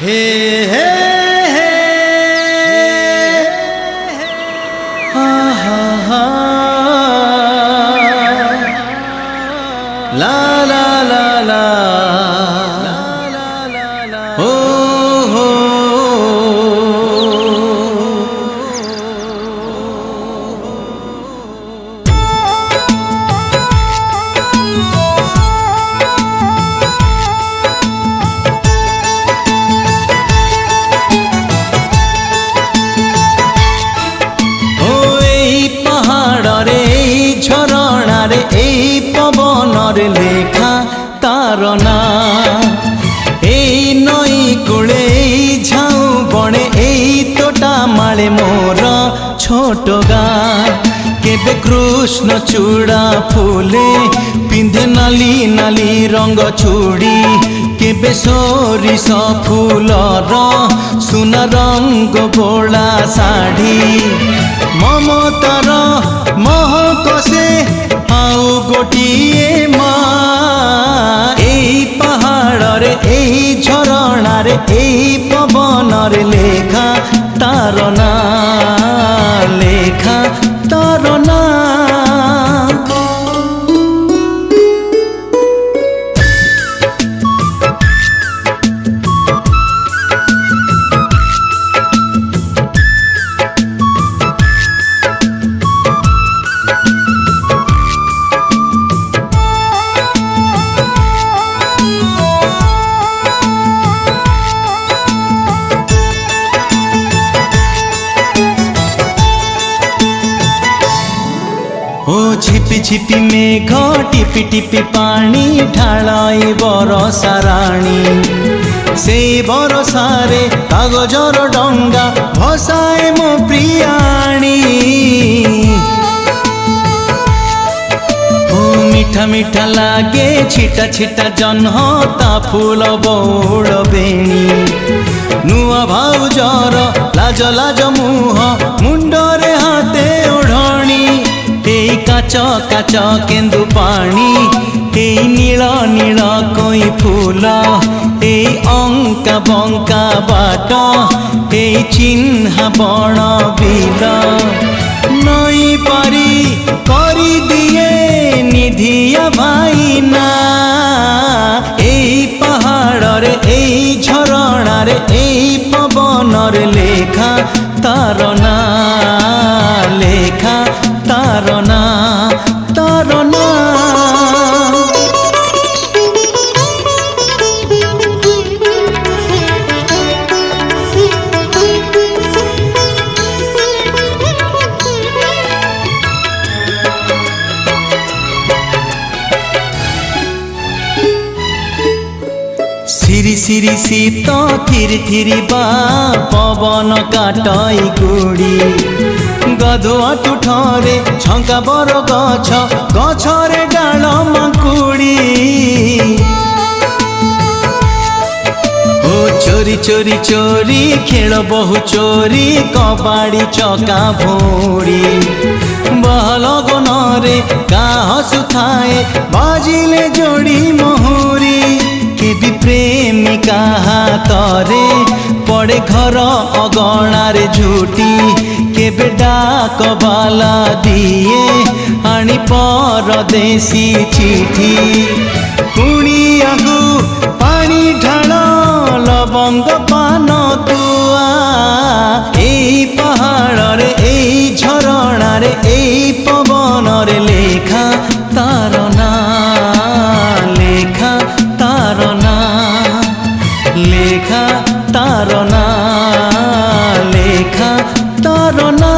हे हे हे हा हा हा ला ला ला ला हो हो পবনরে লেখা তার না এই নই কূলে ঝাউ বনে এই তোটা মালে মোর ছোট গাঁ কেবে কৃষ্ণ চূড়া ফুলে পিঁধে নালি নালি রঙ চুড়ি কেবে সরিষ ফুলর সুনা রঙ বোলা শাড়ি মমতার মহক সে আউ গোটিয়ে মা এই পাহাড়রে এই ঝরଣାরে এই পবনরে লেখা তার না লেখা তার না ओ छिपी छिपी मेघ टिपि टिपि पानी ढालाई बरसा राणी से बरसारे कागजर डंगा भसाए मो प्रियाणी ओ मिठा मिठा लागे छिटा छिटा जन्हता फूल बौड़ बेणी नुआ भाउजर लाज लाज मुह मुंडरे हाथे ओढ़णी এই কাচ কাচ কেন্দু পানি এই নীল নীল কই ফুল এই অঙ্কা বঙ্কা বাট এই চিহ্না বণ বিল নই পারি করি দিয়ে নিধিয়া ভাইনা এই পাহাড়রে এই ঝরଣାরে এই পবনরে লেখা তার না লেখা তার না তার না সিরি সিরি শীত থিরি থিরি বা পবন কাটই গুড়ি গধুয়া টুঠরে ঝঙ্কা বর গছ গছরে ডাল মাকুড়ি ও চোরি চোরি চোরি খেল বহু চোরি কবাড়ি চকা ভৌড়ি বহল গনরে গা হসুথায়ে বাজিলে যোড়ি মহুরি কেবি প্রেমিকা হাতরে পড়ে ঘর অগଣାরে ঝুটি কেবে ডাক বালা দিয়ে আনি পরদেশী চিঠি কুণিয়াকু পানি ঢাল লবঙ্গ পান তুয়া এই পাহাড়রে এই ঝরଣାরে এই পবনরে লেখা তার না লেখা তার না লেখা তার না লেখা তার না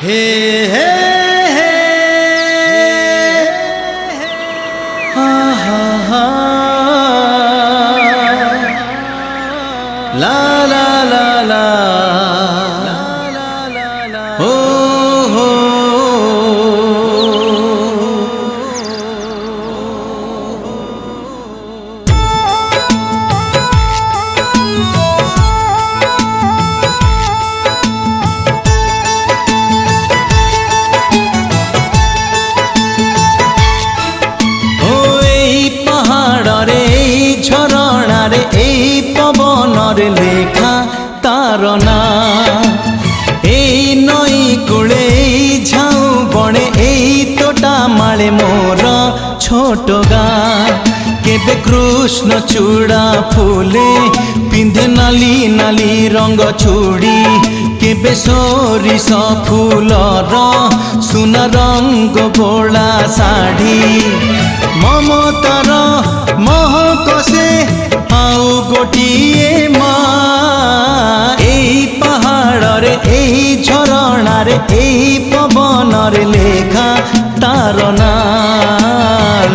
হে হে হে হা হা হা লা লা লা লা ও হো এই পবনরে লেখা তার না এই নই কূলে এই ঝাউ বনে এই তোটা মালে মোর ছোট গাঁ কেবে কৃষ্ণ চূড়া ফুলে পিন্ধে নালি নালি রঙ চুড়ি কেবে সরিষ ফুলর সুনা রঙ বোলা শাড়ি মমতার মহক সে আউ গোটিয়ে মা এই পাহাড়রে এই ঝরଣାরে এই পবনরে লেখা তার না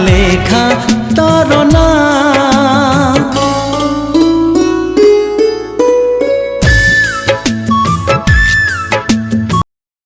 লেখা